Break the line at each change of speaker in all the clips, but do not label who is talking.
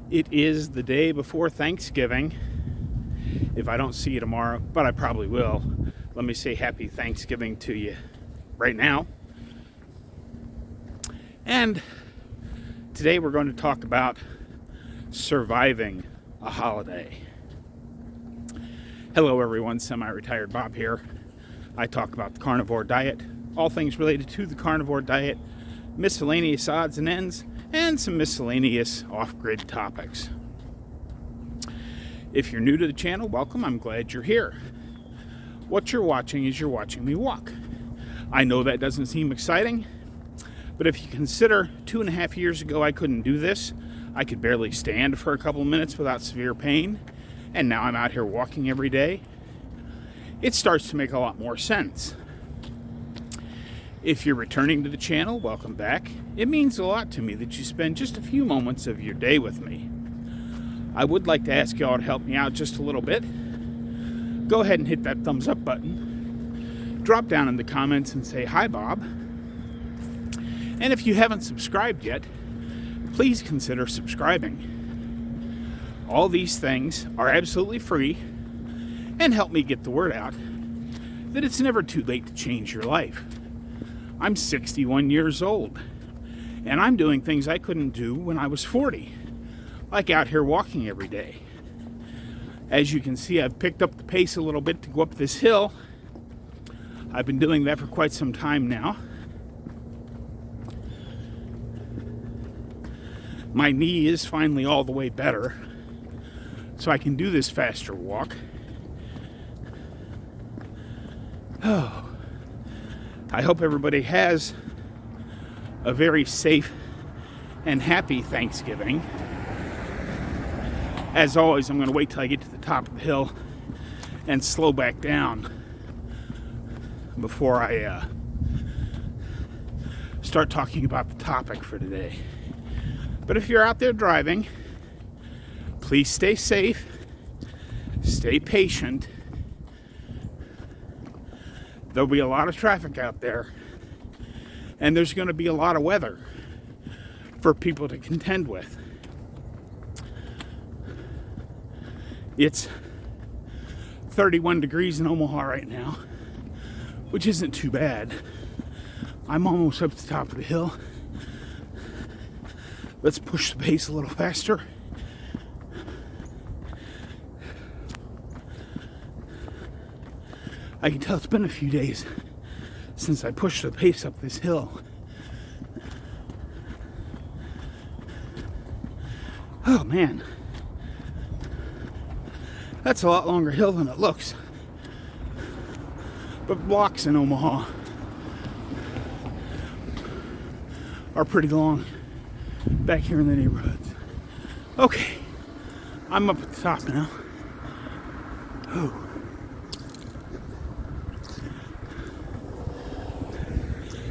It is the day before Thanksgiving. If I don't see you tomorrow, but I probably will, let me say happy Thanksgiving to you right now. And today we're going to talk about surviving a holiday. Hello everyone, Semi-Retired Bob here. I talk about the Carnivore Diet, all things related to the Carnivore Diet, miscellaneous odds and ends, and some miscellaneous off-grid topics. If you're new to the channel, welcome. I'm glad you're here. What you're watching is you're watching me walk. I know that doesn't seem exciting, but if you consider 2.5 years ago I couldn't do this, I could barely stand for a couple of minutes without severe pain, and now I'm out here walking every day, it starts to make a lot more sense. If you're returning to the channel, welcome back. It means a lot to me that you spend just a few moments of your day with me. I would like to ask y'all to help me out just a little bit. Go ahead and hit that thumbs up button. Drop down in the comments and say, "Hi, Bob." And if you haven't subscribed yet, please consider subscribing. All these things are absolutely free and help me get the word out that it's never too late to change your life. I'm 61 years old, and I'm doing things I couldn't do when I was 40, like out here walking every day. As you can see, I've picked up the pace a little bit to go up this hill. I've been doing that for quite some time now. My knee is finally all the way better, so I can do this faster walk. Oh. I hope everybody has a very safe and happy Thanksgiving. As always, I'm going to wait till I get to the top of the hill and slow back down before I start talking about the topic for today. But if you're out there driving, please stay safe, stay patient. There'll be a lot of traffic out there, and there's going to be a lot of weather for people to contend with. It's 31 degrees in Omaha right now, which isn't too bad. I'm almost up to the top of the hill. Let's push the pace a little faster. I can tell it's been a few days since I pushed the pace up this hill. Oh man, that's a lot longer hill than it looks. But blocks in Omaha are pretty long back here in the neighborhoods. Okay, I'm up at the top now. Oh.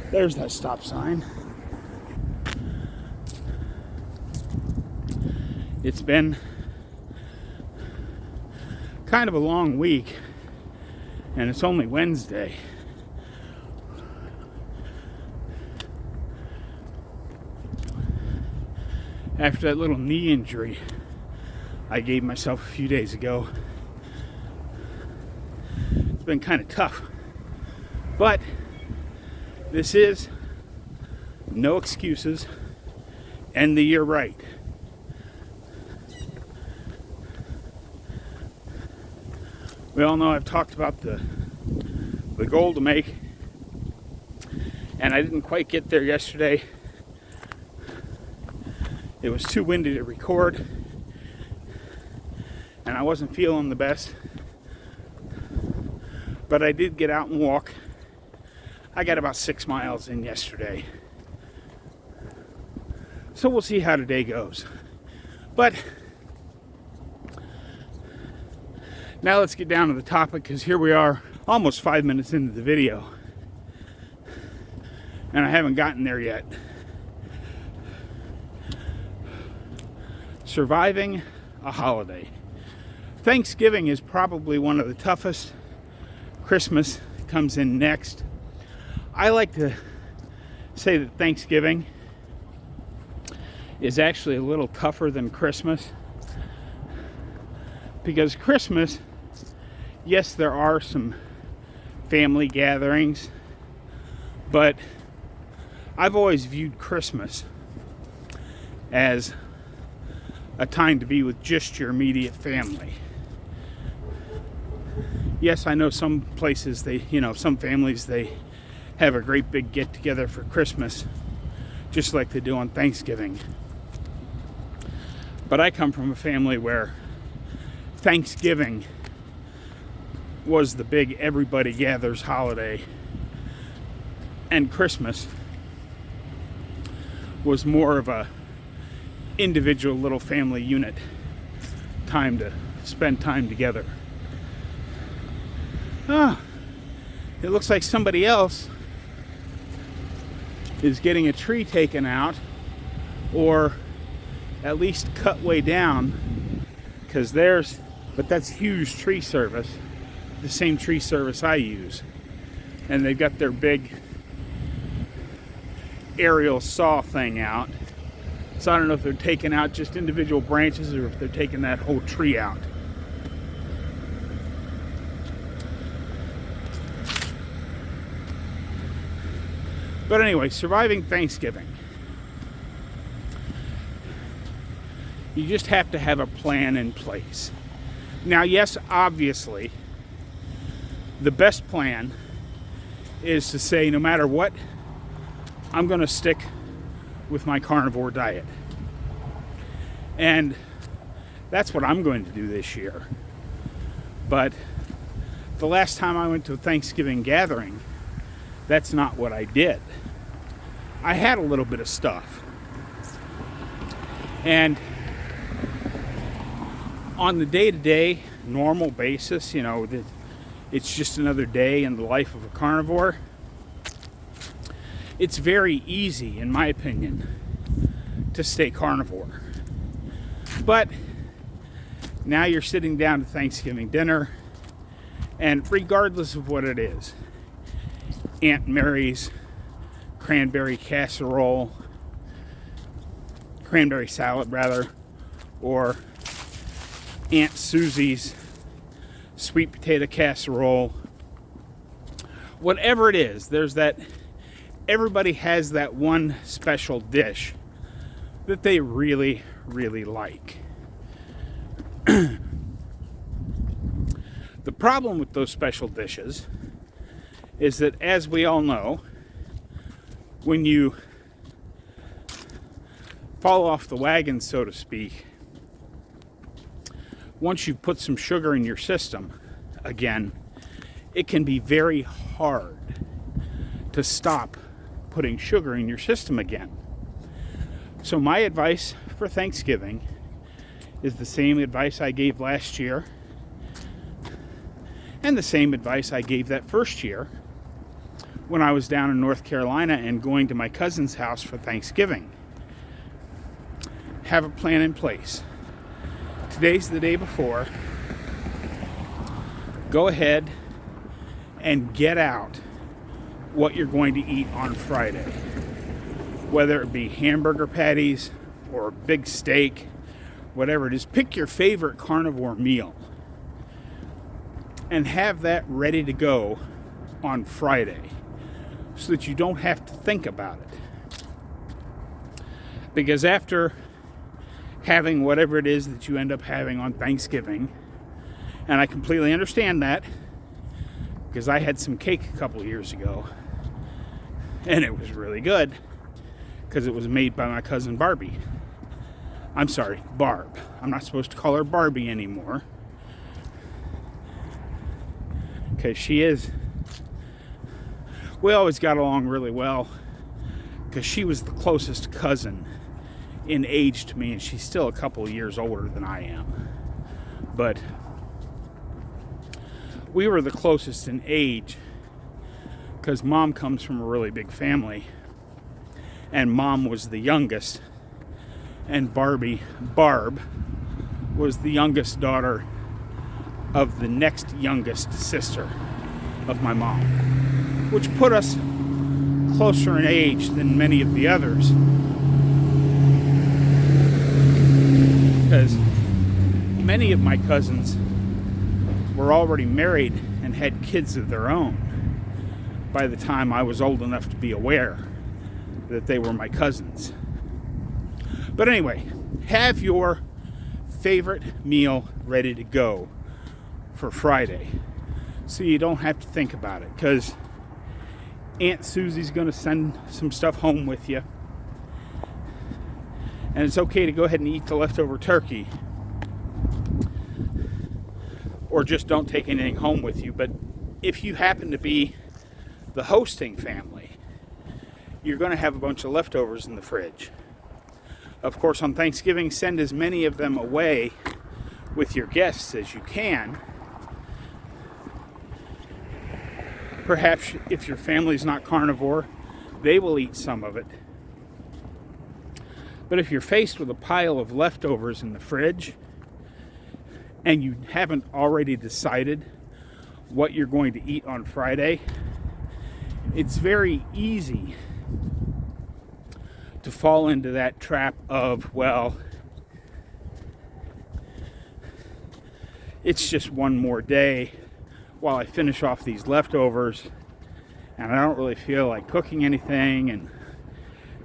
There's that stop sign. It's been kind of a long week, and it's only Wednesday. After that little knee injury I gave myself a few days ago, it's been kind of tough. But this is no excuses. End the year right. We all know I've talked about the goal to make, and I didn't quite get there yesterday. It was too windy to record, and I wasn't feeling the best. But I did get out and walk. I got about 6 miles in yesterday. So we'll see how today goes. But now let's get down to the topic, because here we are almost 5 minutes into the video, and I haven't gotten there yet. Surviving a holiday. Thanksgiving is probably one of the toughest. Christmas comes in next. I like to say that Thanksgiving is actually a little tougher than Christmas. Because Christmas, yes, there are some family gatherings, but I've always viewed Christmas as a time to be with just your immediate family. Yes, I know some places some families, they have a great big get together for Christmas, just like they do on Thanksgiving. But I come from a family where Thanksgiving was the big everybody gathers holiday, and Christmas was more of a individual little family unit time to spend time together. It looks like somebody else is getting a tree taken out, or at least cut way down, because but that's huge tree service, the same tree service I use, and they've got their big aerial saw thing out. So I don't know if they're taking out just individual branches or if they're taking that whole tree out. But anyway, surviving Thanksgiving. You just have to have a plan in place. Now, yes, obviously, the best plan is to say, no matter what, I'm going to stick with my carnivore diet. And that's what I'm going to do this year. But the last time I went to a Thanksgiving gathering, that's not what I did. I had a little bit of stuff. And on the day-to-day, normal basis, it's just another day in the life of a carnivore. It's very easy, in my opinion, to stay carnivore. But now you're sitting down to Thanksgiving dinner, and regardless of what it is, Aunt Mary's cranberry salad rather, or Aunt Susie's sweet potato casserole, whatever it is, everybody has that one special dish that they really, really like. The problem with those special dishes is that, as we all know, when you fall off the wagon, so to speak, once you've put some sugar in your system again, it can be very hard to stop putting sugar in your system again. So my advice for Thanksgiving is the same advice I gave last year, and the same advice I gave that first year when I was down in North Carolina and going to my cousin's house for Thanksgiving. Have a plan in place. Today's the day before. Go ahead and get out what you're going to eat on Friday. Whether it be hamburger patties or big steak, whatever it is, pick your favorite carnivore meal and have that ready to go on Friday so that you don't have to think about it. Because after having whatever it is that you end up having on Thanksgiving, and I completely understand that because I had some cake a couple years ago and it was really good because it was made by my cousin Barbie. I'm sorry, Barb. I'm not supposed to call her Barbie anymore because we always got along really well because she was the closest cousin in age to me, and she's still a couple of years older than I am. But we were the closest in age because Mom comes from a really big family, and Mom was the youngest, and Barb was the youngest daughter of the next youngest sister of my mom, which put us closer in age than many of the others. many of my cousins were already married and had kids of their own by the time I was old enough to be aware that they were my cousins. But anyway, have your favorite meal ready to go for Friday so you don't have to think about it, because Aunt Susie's going to send some stuff home with you, and it's okay to go ahead and eat the leftover turkey, or just don't take anything home with you. But if you happen to be the hosting family, you're going to have a bunch of leftovers in the fridge. Of course, on Thanksgiving, send as many of them away with your guests as you can. Perhaps if your family's not carnivore, they will eat some of it. But if you're faced with a pile of leftovers in the fridge and you haven't already decided what you're going to eat on Friday, it's very easy to fall into that trap of, well, it's just one more day while I finish off these leftovers, and I don't really feel like cooking anything. And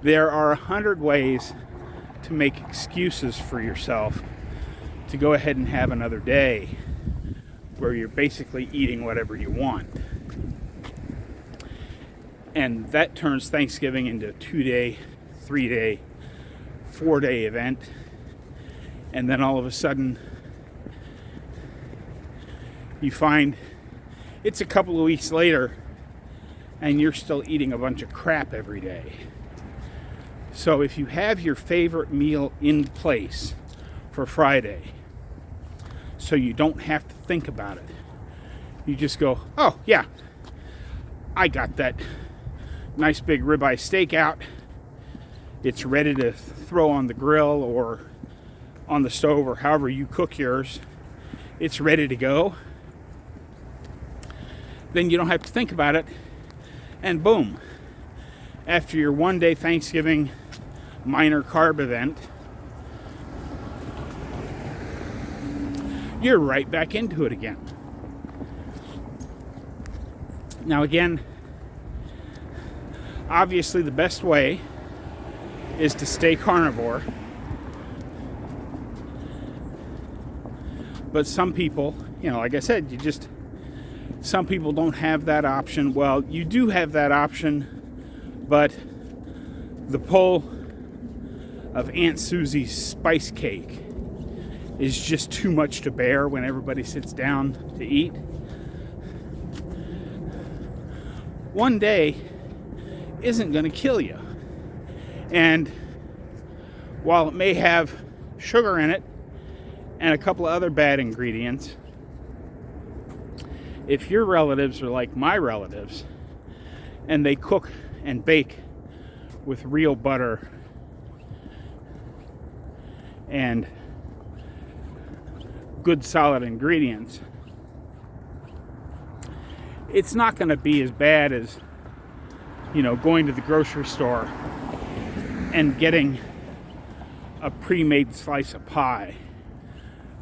there are 100 ways to make excuses for yourself to go ahead and have another day where you're basically eating whatever you want. And that turns Thanksgiving into a 2-day, 3-day, 4-day event. And then all of a sudden, you find it's a couple of weeks later and you're still eating a bunch of crap every day. So if you have your favorite meal in place for Friday, so you don't have to think about it, you just go, oh yeah, I got that nice big ribeye steak out. It's ready to throw on the grill or on the stove or however you cook yours. It's ready to go. Then you don't have to think about it. And boom, after your 1-day Thanksgiving minor carb event, you're right back into it again. Now again, obviously the best way is to stay carnivore. But some people, like I said, some people don't have that option. Well, you do have that option, but the pull of Aunt Susie's spice cake is just too much to bear when everybody sits down to eat. One day isn't going to kill you. And while it may have sugar in it and a couple of other bad ingredients, if your relatives are like my relatives and they cook and bake with real butter and good solid ingredients, it's not going to be as bad as going to the grocery store and getting a pre-made slice of pie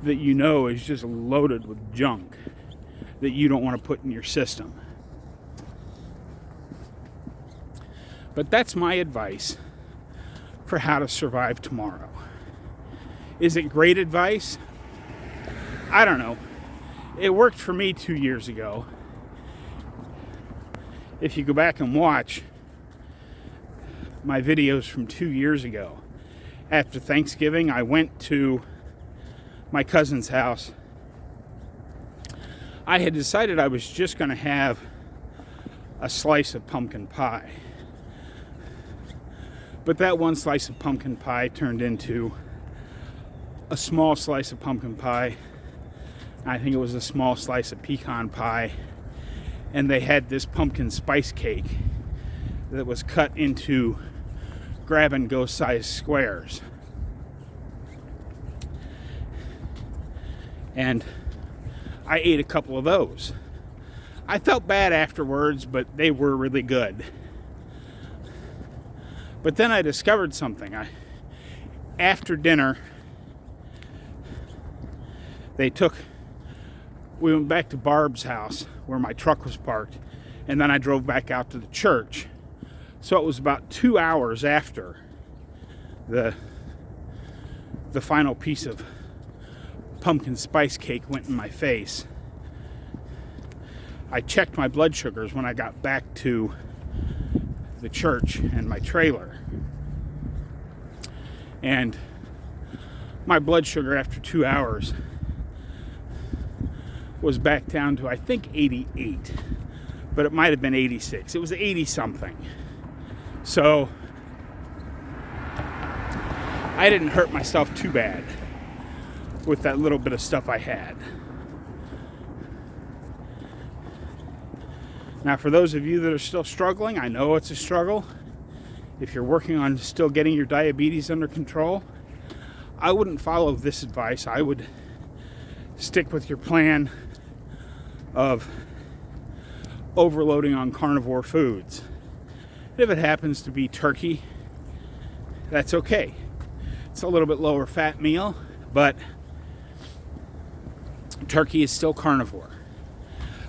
that is just loaded with junk that you don't want to put in your system. But that's my advice for how to survive tomorrow. Is it great advice? I don't know. It worked for me 2 years ago. If you go back and watch my videos from 2 years ago, after Thanksgiving, I went to my cousin's house. I had decided I was just going to have a slice of pumpkin pie. But that one slice of pumpkin pie turned into a small slice of pumpkin pie. I think it was a small slice of pecan pie. And they had this pumpkin spice cake that was cut into grab-and-go size squares. And I ate a couple of those. I felt bad afterwards, but they were really good. But then I discovered something. After dinner, We went back to Barb's house where my truck was parked, and then I drove back out to the church. So it was about 2 hours after the final piece of pumpkin spice cake went in my face. I checked my blood sugars when I got back to the church and my trailer. And my blood sugar after 2 hours was back down to, I think, 88. But it might have been 86. It was 80 something. So I didn't hurt myself too bad with that little bit of stuff I had. Now, for those of you that are still struggling, I know it's a struggle. If you're working on still getting your diabetes under control, I wouldn't follow this advice. I would stick with your plan of overloading on carnivore foods. If it happens to be turkey, that's okay. It's a little bit lower fat meal, but turkey is still carnivore.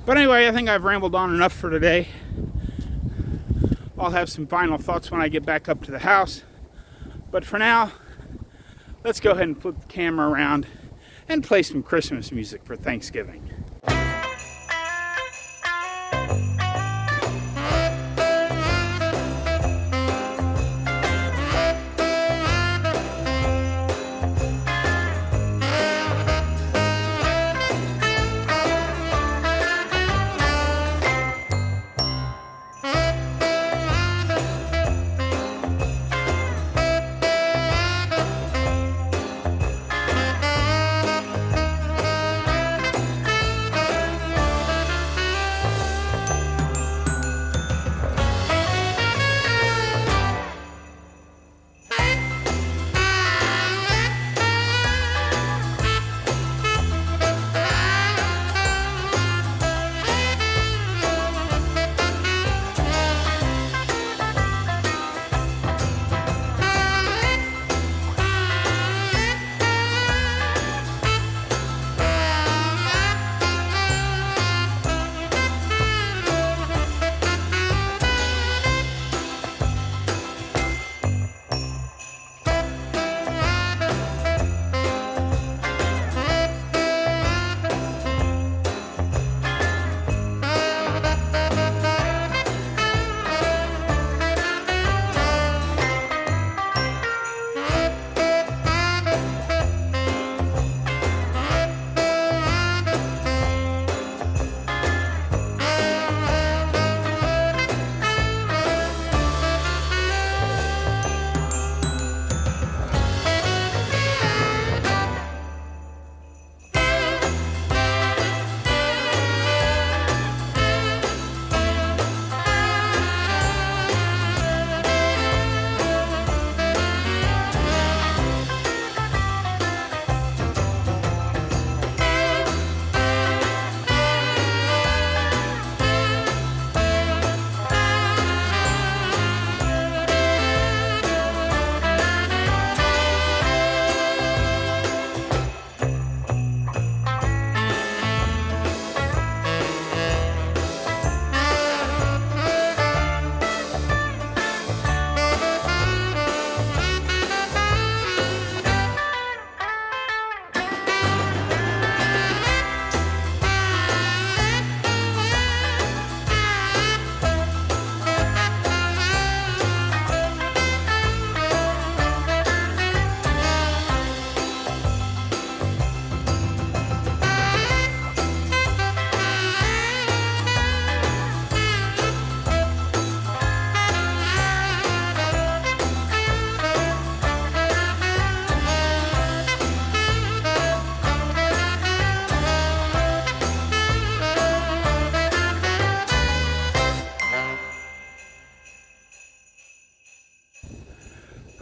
But anyway, I think I've rambled on enough for today. I'll have some final thoughts when I get back up to the house. But for now, let's go ahead and flip the camera around and play some Christmas music for Thanksgiving.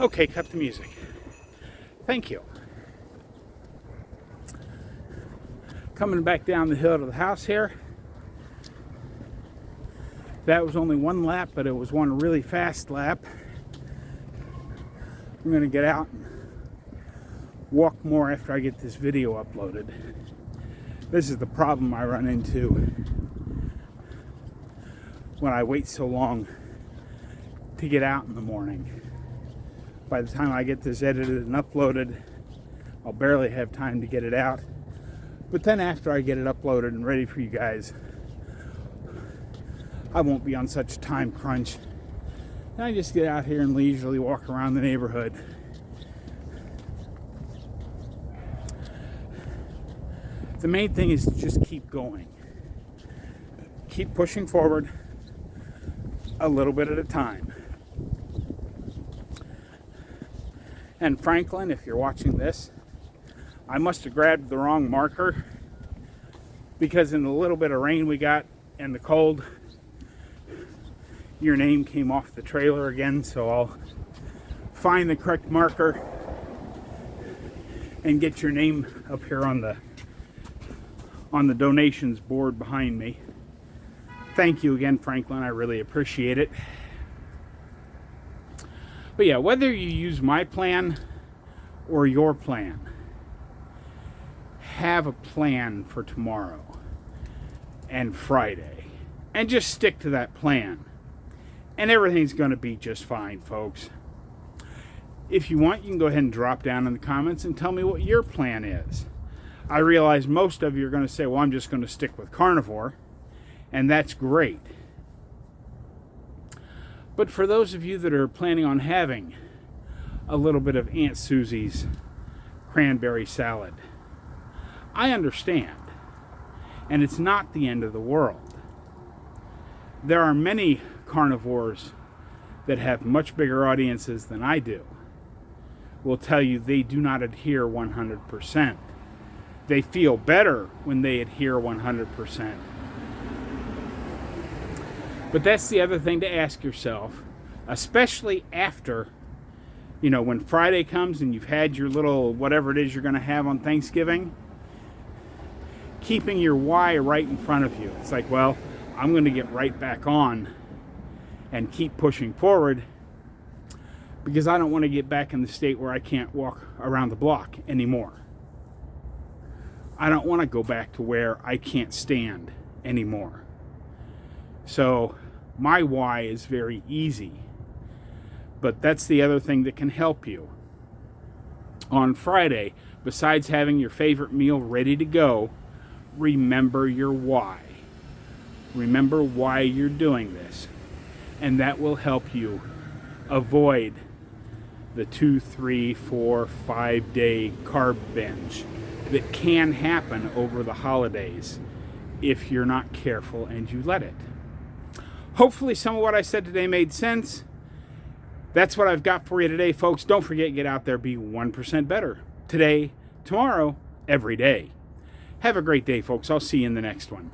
Okay, cut the music. Thank you. Coming back down the hill to the house here. That was only one lap, but it was one really fast lap. I'm going to get out and walk more after I get this video uploaded. This is the problem I run into when I wait so long to get out in the morning. By the time I get this edited and uploaded, I'll barely have time to get it out. But then after I get it uploaded and ready for you guys, I won't be on such a time crunch. And I just get out here and leisurely walk around the neighborhood. The main thing is to just keep going. Keep pushing forward a little bit at a time. And Franklin, if you're watching this, I must have grabbed the wrong marker, because in the little bit of rain we got and the cold, your name came off the trailer again, so I'll find the correct marker and get your name up here on the donations board behind me. Thank you again, Franklin. I really appreciate it. But yeah, whether you use my plan or your plan, have a plan for tomorrow and Friday and just stick to that plan. And everything's going to be just fine, folks. If you want, you can go ahead and drop down in the comments and tell me what your plan is. I realize most of you are going to say, well, I'm just going to stick with carnivore, and that's great. But for those of you that are planning on having a little bit of Aunt Susie's cranberry salad, I understand, and it's not the end of the world. There are many carnivores that have much bigger audiences than I do will tell you they do not adhere 100%. They feel better when they adhere 100%. But that's the other thing to ask yourself, especially after, when Friday comes and you've had your little whatever it is you're going to have on Thanksgiving, keeping your why right in front of you. It's like, well, I'm going to get right back on and keep pushing forward, because I don't want to get back in the state where I can't walk around the block anymore. I don't want to go back to where I can't stand anymore. So my why is very easy, but that's the other thing that can help you. On Friday, besides having your favorite meal ready to go, remember your why. Remember why you're doing this, and that will help you avoid the 2, 3, 4, 5 day carb binge that can happen over the holidays if you're not careful and you let it. Hopefully some of what I said today made sense. That's what I've got for you today, folks. Don't forget, get out there, be 1% better. Today, tomorrow, every day. Have a great day, folks. I'll see you in the next one.